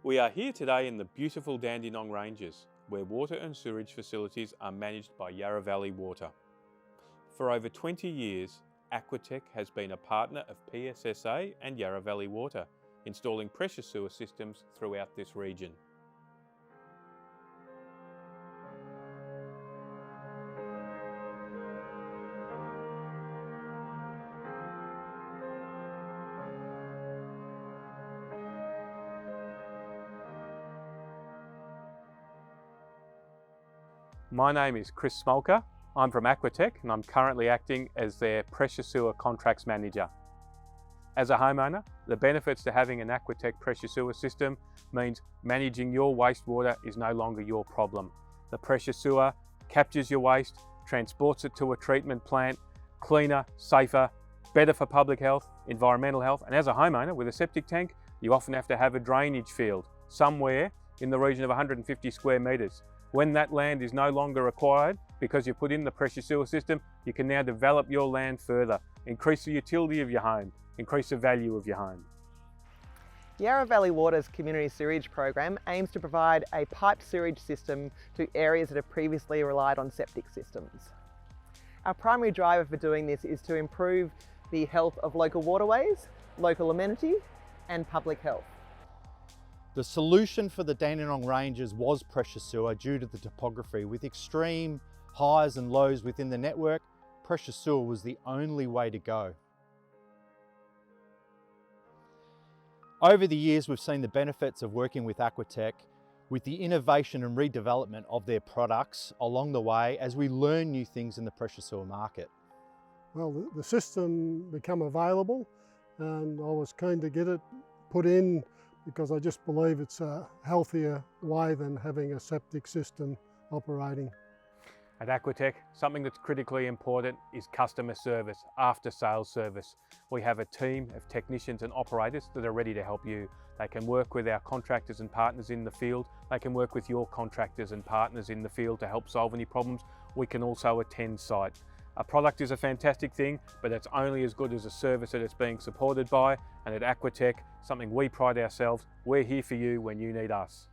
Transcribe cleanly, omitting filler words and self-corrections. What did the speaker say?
We are here today in the beautiful Dandenong Ranges, where water and sewerage facilities are managed by Yarra Valley Water. For over 20 years, Aquatec has been a partner of PSSA and Yarra Valley Water, installing pressure sewer systems throughout this region. My name is Chris Smolka. I'm from Aquatec and I'm currently acting as their pressure sewer contracts manager. As a homeowner, the benefits to having an Aquatec pressure sewer system means managing your wastewater is no longer your problem. The pressure sewer captures your waste, transports it to a treatment plant, cleaner, safer, better for public health, environmental health, and as a homeowner with a septic tank, you often have to have a drainage field somewhere in the region of 150 square metres. When that land is no longer required because you put in the pressure sewer system, you can now develop your land further, increase the utility of your home, increase the value of your home. Yarra Valley Water's community sewerage program aims to provide a piped sewerage system to areas that have previously relied on septic systems. Our primary driver for doing this is to improve the health of local waterways, local amenity and public health. The solution for the Dandenong Ranges was pressure sewer due to the topography. With extreme highs and lows within the network, pressure sewer was the only way to go. Over the years, we've seen the benefits of working with Aquatec with the innovation and redevelopment of their products along the way as we learn new things in the pressure sewer market. Well, the system became available and I was keen to get it put in because I just believe it's a healthier way than having a septic system operating. At Aquatec, something that's critically important is customer service, after-sales service. We have a team of technicians and operators that are ready to help you. They can work with our contractors and partners in the field. They can work with your contractors and partners in the field to help solve any problems. We can also attend site. A product is a fantastic thing, but it's only as good as a service that it's being supported by. And at Aquatec, something we pride ourselves, we're here for you when you need us.